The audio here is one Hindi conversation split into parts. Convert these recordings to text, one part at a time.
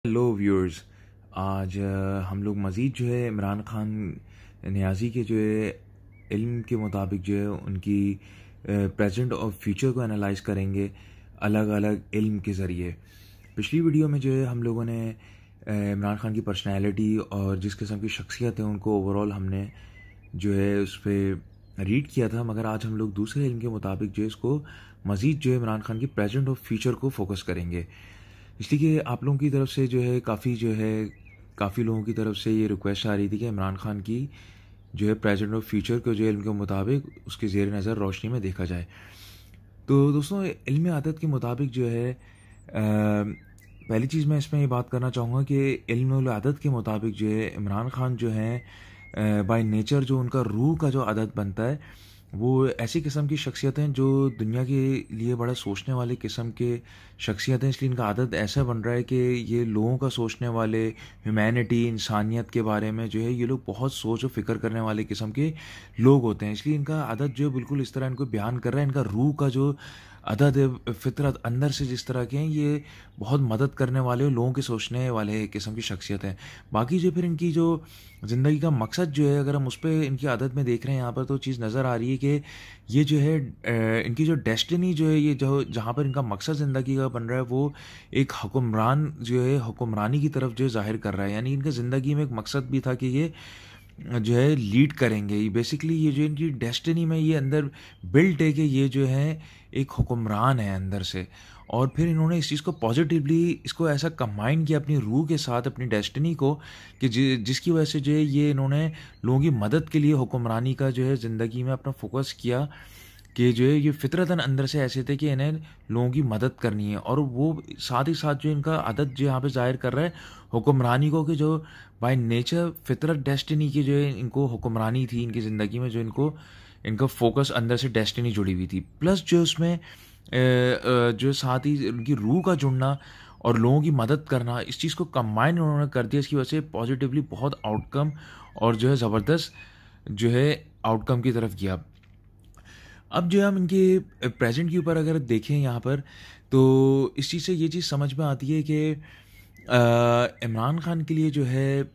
Hello viewers. आज हम लोग मज़ीद जो है इमरान खान नियाज़ी के जो है इल्म के मुताबिक जो है उनकी प्रेजेंट और फ्यूचर को एनालाइज करेंगे अलग अलग इल्म के ज़रिए। पिछली वीडियो में जो है हम लोगों ने इमरान खान की पर्सनैलिटी और जिस किस्म की शख्सियत है उनको ओवरऑल हमने जो है उस पर रीड किया था, मगर आज हम लोग दूसरे इल्म के मुताबिक जो है इसको मज़ीद जो है इमरान खान की प्रेजेंट और फ्यूचर को फोकस करेंगे। इसलिए कि आप लोगों की तरफ से काफ़ी लोगों की तरफ से ये रिक्वेस्ट आ रही थी कि इमरान खान की जो है प्रेजेंट और फ्यूचर को जो है इल्म के मुताबिक उसके ज़ेर नज़र रोशनी में देखा जाए। तो दोस्तों, इल्म आदत के मुताबिक जो है पहली चीज़ मैं इसमें ये बात करना चाहूँगा कि इल्म आदत के मुताबिक जो है इमरान खान जो है बाय नेचर जो उनका रूह का जो आदत बनता है वो ऐसी किस्म की शख्सियत हैं जो दुनिया के लिए बड़ा सोचने वाले किस्म के शख्सियत हैं। इसलिए इनका आदत ऐसा बन रहा है कि ये लोगों का सोचने वाले, ह्यूमैनिटी, इंसानियत के बारे में जो है ये लोग बहुत सोच और फिक्र करने वाले किस्म के लोग होते हैं। इसलिए इनका आदत जो है बिल्कुल इस तरह इनको बयान कर रहा है। इनका रूह का जो अदद है, फितरत अंदर से जिस तरह के हैं, ये बहुत मदद करने वाले और लोगों के सोचने वाले किस्म की शख्सियत हैं। बाकी जो फिर इनकी जो ज़िंदगी का मकसद जो है, अगर हम उस पर इनकी आदत में देख रहे हैं यहाँ पर, तो चीज़ नज़र आ रही है कि ये जो है इनकी जो डेस्टिनी जो है, ये जो जहाँ पर इनका मकसद ज़िंदगी का बन रहा है वो एक हुक्मरान जो है हुक्मरानी की तरफ जो है ज़ाहिर कर रहा है। यानी इनका ज़िंदगी में एक मकसद भी था कि ये जो है लीड करेंगे। ये बेसिकली ये जो इनकी डेस्टिनी में ये अंदर बिल्ट है कि ये जो है एक हुक्मरान है अंदर से। और फिर इन्होंने इस चीज़ को पॉजिटिवली इसको ऐसा कंबाइन किया अपनी रूह के साथ, अपनी डेस्टिनी को, कि जिसकी वजह से जो है ये इन्होंने लोगों की मदद के लिए हुक्मरानी का जो है ज़िंदगी में अपना फोकस किया कि जो है ये फितरतन अंदर से ऐसे थे कि इन्हें लोगों की मदद करनी है। और वो साथ ही साथ जो इनका आदत जो यहाँ पे ज़ाहिर कर रहा है हुक्मरानी को, कि जो बाय नेचर फितरत डेस्टिनी की जो है इनको हुक्मरानी थी इनकी ज़िंदगी में, जो इनका फोकस अंदर से डेस्टिनी जुड़ी हुई थी। प्लस जो उसमें जो साथ ही उनकी रूह का जुड़ना और लोगों की मदद करना, इस चीज़ को कंबाइन उन्होंने कर दिया। इसकी वजह से पॉजिटिवली बहुत आउटकम और जो है ज़बरदस्त जो है आउटकम की तरफ गया। अब जो है हम इनके प्रेजेंट के ऊपर अगर देखें यहाँ पर, तो इस चीज़ से ये चीज़ समझ में आती है कि इमरान खान के लिए जो है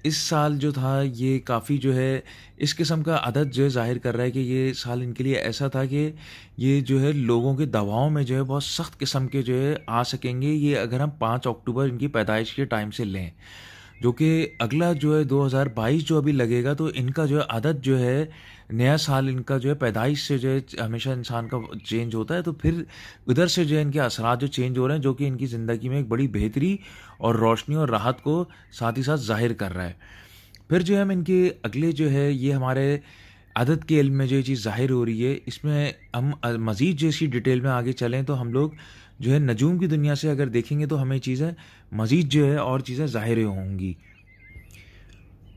इस साल जो था ये काफ़ी जो है इस किस्म का आदत जो है ज़ाहिर कर रहा है कि ये साल इनके लिए ऐसा था कि ये जो है लोगों के दबाव में जो है बहुत सख्त किस्म के जो है आ सकेंगे। ये अगर हम 5 अक्टूबर इनकी पैदाइश के टाइम से लें, जो कि अगला जो है 2022 जो अभी लगेगा, तो इनका जो है आदत जो है नया साल इनका जो है पैदाइश से जो है हमेशा इंसान का चेंज होता है। तो फिर उधर से जो है इनके असरात जो चेंज हो रहे हैं, जो कि इनकी ज़िंदगी में एक बड़ी बेहतरी और रोशनी और राहत को साथ ही साथ ज़ाहिर कर रहा है। फिर जो है हम इनके अगले जो है ये हमारे आदत के इल्म में जो ये चीज़ ज़ाहिर हो रही है, इसमें हम मज़ीद जो इसकी डिटेल में आगे चलें तो हम लोग जो है नजूम की दुनिया से अगर देखेंगे तो हमें चीज़ें मज़ीद जो है और चीज़ें ज़ाहिर होंगी।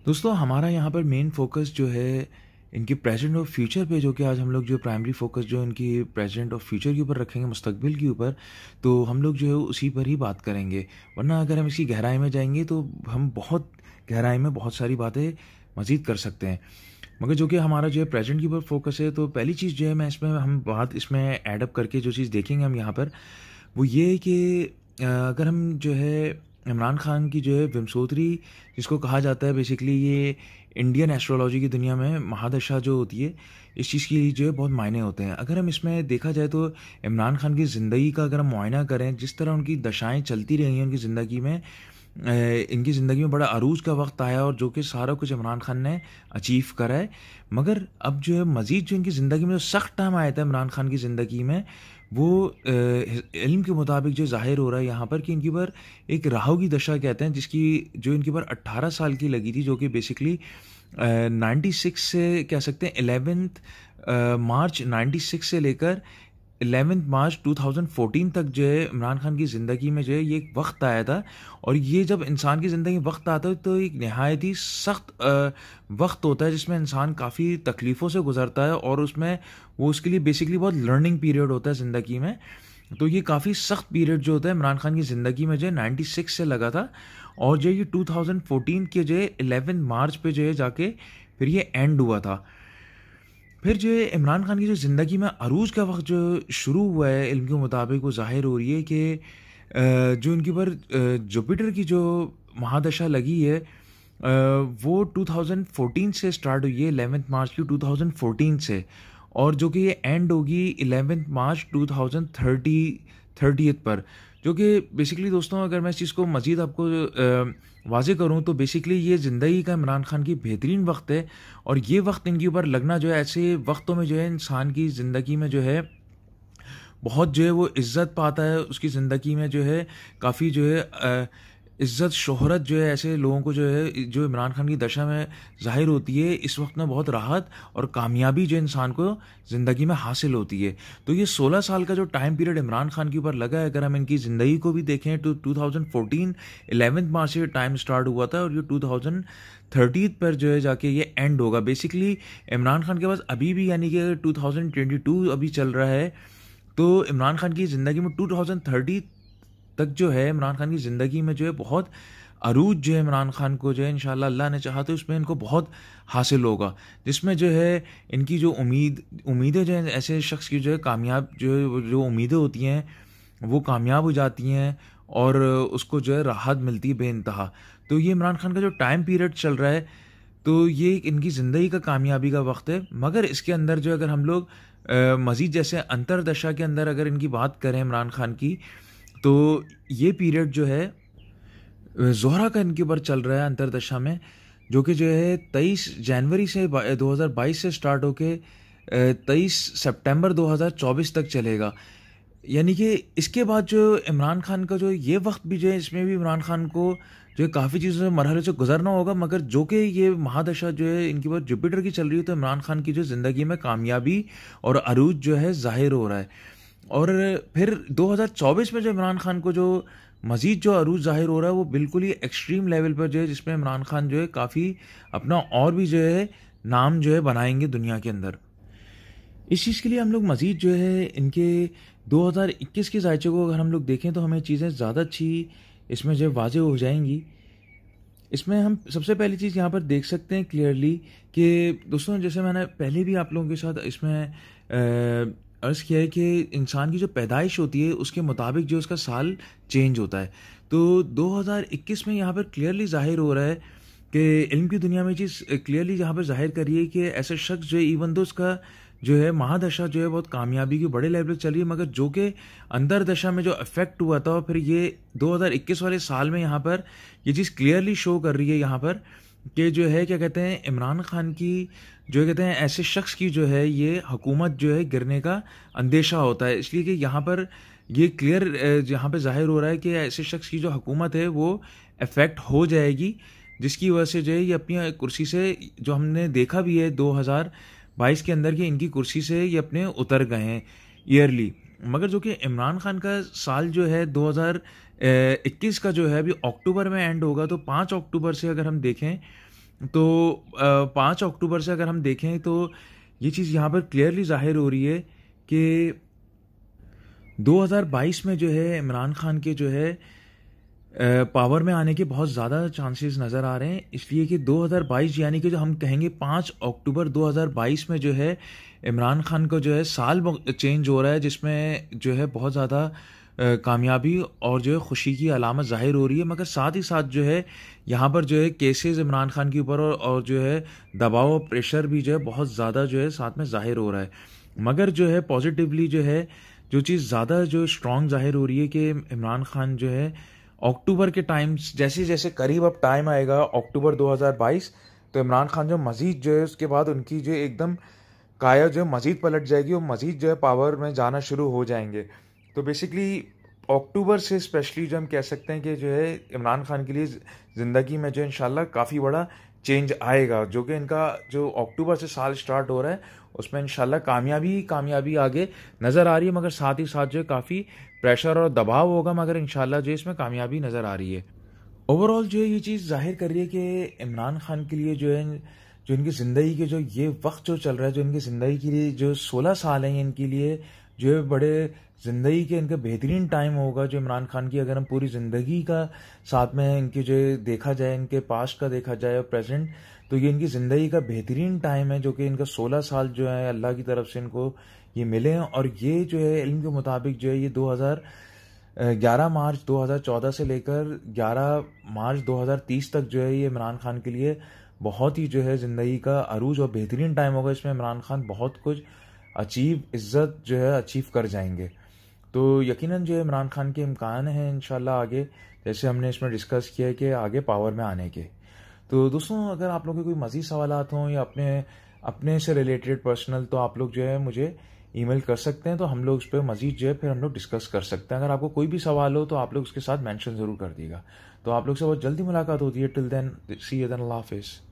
दोस्तों, हमारा यहाँ पर मेन फोकस जो है इनकी प्रेजेंट और फ्यूचर पे, जो कि आज हम लोग जो प्राइमरी फोकस जो इनकी प्रेजेंट और फ्यूचर के ऊपर रखेंगे, मुस्तकबिल के ऊपर, तो हम लोग जो है उसी पर ही बात करेंगे। वरना अगर हम इसकी गहराई में जाएंगे तो हम बहुत गहराई में बहुत सारी बातें मज़ीद कर सकते हैं। मगर जो कि हमारा जो है प्रेजेंट के ऊपर फोकस है, तो पहली चीज़ जो है मैं इसमें हम बात इसमें एडअप करके जो चीज़ देखेंगे हम यहाँ पर, वो ये है कि अगर हम जो है इमरान खान की जो है विमसोत्री जिसको कहा जाता है, बेसिकली ये इंडियन एस्ट्रोलॉजी की दुनिया में महादशा जो होती है, इस चीज़ की जो है बहुत मायने होते हैं। अगर हम इसमें देखा जाए तो इमरान खान की ज़िंदगी का अगर हम मुआयना करें, जिस तरह उनकी दशाएं चलती रही हैं उनकी ज़िंदगी में, इनकी ज़िंदगी में बड़ा अरूज का वक्त आया और जो कि सारा कुछ इमरान खान ने अचीव करा है। मगर अब जो है मज़ीद जो इनकी ज़िंदगी में जो सख्त टाइम आया था इमरान खान की ज़िंदगी में, वो इल्म के मुताबिक जो ज़ाहिर हो रहा है यहाँ पर कि इनकी पर एक राहु की दशा कहते हैं, जिसकी जो इनकी पर 18 साल की लगी थी, जो कि बेसिकली 96 से कह सकते हैं 11 मार्च 96 से लेकर 11 मार्च 2014 तक जो है इमरान खान की ज़िंदगी में जो है ये एक वक्त आया था। और ये जब इंसान की ज़िंदगी में वक्त आता है तो एक नहायत ही सख्त वक्त होता है, जिसमें इंसान काफ़ी तकलीफ़ों से गुजरता है और उसमें वो उसके लिए बेसिकली बहुत लर्निंग पीरियड होता है ज़िंदगी में। तो ये काफ़ी सख्त पीरियड जो होता है इमरान खान की ज़िंदगी में जो है 96 से लगा था, और जो ये 2014 के जो है 11 मार्च पे जो है जाके फिर ये एंड हुआ था। फिर जो है इमरान खान की जो ज़िंदगी में अरूज का वक्त जो शुरू हुआ है इल्म के मुताबिक, वो ज़ाहिर हो रही है कि जो इनके ऊपर जुपिटर की जो महादशा लगी है वो 2014 से स्टार्ट हुई है, 11 मार्च की 2014 से, और जो कि ये एंड होगी 11 मार्च 2030 पर। जो कि बेसिकली दोस्तों, अगर मैं इस चीज़ को मज़ीद आपको वाज़े करूँ तो बेसिकली ये ज़िंदगी का इमरान खान की बेहतरीन वक्त है, और ये वक्त इनके ऊपर लगना जो है, ऐसे वक्तों में जो है इंसान की ज़िंदगी में जो है बहुत जो है वो इज़्ज़त पाता है, उसकी ज़िंदगी में जो है काफ़ी जो है इज़्ज़त शोहरत जो है ऐसे लोगों को जो है, जो इमरान खान की दशा में ज़ाहिर होती है, इस वक्त में बहुत राहत और कामयाबी जो इंसान को ज़िंदगी में हासिल होती है। तो ये 16 साल का जो टाइम पीरियड इमरान खान के ऊपर लगा है, अगर हम इनकी ज़िंदगी को भी देखें तो 2014 11 मार्च से टाइम स्टार्ट हुआ था, और ये 2030 पर जो है जाके ये एंड होगा। बेसिकली इमरान खान के पास अभी भी, यानी कि 2022 अभी चल रहा है, तो इमरान खान की ज़िंदगी में 2030 तक जो है इमरान खान की ज़िंदगी में जो है बहुत अरूज जो है इमरान खान को जो है इंशाल्लाह अल्लाह ने चाहा तो उसमें इनको बहुत हासिल होगा, जिसमें जो है इनकी जो उम्मीदें जो है ऐसे शख्स की जो है कामयाब जो उम्मीदें होती हैं वो कामयाब हो जाती हैं, और उसको जो है राहत मिलती है बेइंतहा। तो ये इमरान खान का जो टाइम पीरियड चल रहा है, तो ये इनकी ज़िंदगी का कामयाबी का वक्त है। मगर इसके अंदर जो अगर हम लोग मज़ीद जैसे अंतरदशा के अंदर अगर इनकी बात करें इमरान खान की, तो ये पीरियड जो है ज़ोहरा का इनके ऊपर चल रहा है अंतरदशा में, जो कि जो है 23 जनवरी से 2022 से स्टार्ट होके 23 सितंबर 2024 तक चलेगा। यानी कि इसके बाद जो इमरान खान का जो ये वक्त भी जो है, इसमें भी इमरान खान को जो है काफ़ी चीज़ों से मरहले से गुजरना होगा, मगर जो कि ये महादशा जो है इनके ऊपर जुपिटर की चल रही है, तो इमरान खान की जो ज़िंदगी में कामयाबी और अरूज जो है ज़ाहिर हो रहा है। और फिर 2024 में जो इमरान खान को जो मज़ीद जो अरूज ज़ाहिर हो रहा है, वो बिल्कुल ही एक्सट्रीम लेवल पर जो है, जिसमें इमरान खान जो है काफ़ी अपना और भी जो है नाम जो है बनाएंगे दुनिया के अंदर। इस चीज़ के लिए हम लोग मज़ीद जो है इनके 2021 के जायचे को अगर हम लोग देखें, तो हमें चीज़ें ज़्यादा अच्छी इसमें जो है वाज़ेह हो जाएंगी। इसमें हम सबसे पहली चीज़ यहाँ पर देख सकते हैं क्लियरली कि दोस्तों, जैसे मैंने पहले भी आप लोगों के साथ इसमें अर्ज़ किया है कि इंसान की जो पैदाइश होती है उसके मुताबिक जो उसका साल चेंज होता है। तो 2021 में यहाँ पर क्लियरली ज़ाहिर हो रहा है कि इल्म की दुनिया में चीज़ क्लियरली यहाँ पर ज़ाहिर करी है कि ऐसे शख्स जो है, इवन दो उसका जो है महादशा जो है बहुत कामयाबी के बड़े लेवल पर चल रही है, मगर जो कि अंदर दशा में जो इफेक्ट हुआ था, फिर ये 2021 वाले साल में यहाँ पर ये चीज़ क्लियरली शो कर रही है यहाँ पर कि जो है क्या कहते हैं, इमरान खान की जो कहते हैं ऐसे शख्स की जो है ये हुकूमत जो है गिरने का अंदेशा होता है। इसलिए कि यहाँ पर ये क्लियर यहाँ पे ज़ाहिर हो रहा है कि ऐसे शख्स की जो हुकूमत है वो इफेक्ट हो जाएगी, जिसकी वजह से जो है ये अपनी कुर्सी से, जो हमने देखा भी है 2022 के अंदर कि इनकी कुर्सी से ये अपने उतर गए हैं ईयरली। मगर जो कि इमरान खान का साल जो है 2021 का जो है अभी अक्टूबर में एंड होगा, तो 5 अक्टूबर से अगर हम देखें तो 5 अक्टूबर से अगर हम देखें तो ये चीज़ यहाँ पर क्लियरली ज़ाहिर हो रही है कि 2022 में जो है इमरान खान के जो है पावर में आने के बहुत ज़्यादा चांसेस नज़र आ रहे हैं। इसलिए कि 2022 यानी कि जो हम कहेंगे 5 अक्टूबर 2022 में जो है इमरान खान को जो है साल चेंज हो रहा है, जिसमें जो है बहुत ज़्यादा कामयाबी और जो है खुशी की अलामत ज़ाहिर हो रही है। मगर साथ ही साथ जो है यहाँ पर जो है केसेस इमरान खान के ऊपर और जो है दबाव और प्रेशर भी जो है बहुत ज़्यादा जो है साथ में ज़ाहिर हो रहा है। मगर जो है पॉजिटिवली जो है जो चीज़ ज़्यादा जो स्ट्रॉन्ग ज़ाहिर हो रही है कि इमरान खान जो है अक्टूबर के टाइम जैसे जैसे करीब अब टाइम आएगा अक्टूबर 2022, तो इमरान खान जो मज़ीद जो है उसके बाद उनकी जो एकदम काया जो मज़ीद पलट जाएगी और मज़ीद जो है पावर में जाना शुरू हो जाएंगे। तो बेसिकली अक्टूबर से स्पेशली जो हम कह सकते हैं कि जो है इमरान खान के लिए ज़िंदगी में जो इंशाल्लाह काफ़ी बड़ा चेंज आएगा, जो कि इनका जो अक्टूबर से साल स्टार्ट हो रहा है उसमें इंशाल्लाह कामयाबी आगे नज़र आ रही है। मगर साथ ही साथ जो है काफ़ी प्रेशर और दबाव होगा, मगर इंशाल्लाह जो इसमें कामयाबी नज़र आ रही है। ओवरऑल जो है ये चीज़ जाहिर कर रही है कि इमरान खान के लिए जो है, जो इनकी ज़िंदगी के जो ये वक्त जो चल रहा है, जो इनकी ज़िंदगी के लिए जो 16 साल हैं इनके लिए जो है बड़े ज़िंदगी के इनका बेहतरीन टाइम होगा। जो इमरान खान की अगर हम पूरी ज़िंदगी का साथ में इनके जो देखा जाए, इनके पास्ट का देखा जाए और प्रेजेंट, तो ये इनकी ज़िंदगी का बेहतरीन टाइम है, जो कि इनका 16 साल जो है अल्लाह की तरफ से इनको ये मिले हैं। और ये जो है इल्म के मुताबिक जो है ये 11 मार्च 2014 से लेकर 11 मार्च 2030 तक जो है ये इमरान खान के लिए बहुत ही जो है ज़िंदगी का अरूज और बेहतरीन टाइम होगा। इसमें इमरान खान बहुत कुछ इज़्ज़त जो है अचीव कर जाएंगे। तो यकीनन जो है इमरान खान के इम्कान हैं इंशाल्लाह आगे, जैसे हमने इसमें डिस्कस किया है कि आगे पावर में आने के। तो दोस्तों, अगर आप लोगों के कोई मज़ीद सवालात हों या अपने अपने से रिलेटेड पर्सनल, तो आप लोग जो है मुझे ईमेल कर सकते हैं, तो हम लोग उस पर मज़ीद जो है फिर हम लोग डिस्कस कर सकते हैं। अगर आपको कोई भी सवाल हो तो आप लोग उसके साथ मेंशन ज़रूर कर दिएगा। तो आप लोग से बहुत जल्दी मुलाकात होती है। Till then, see you then, अल्लाह हाफिज़।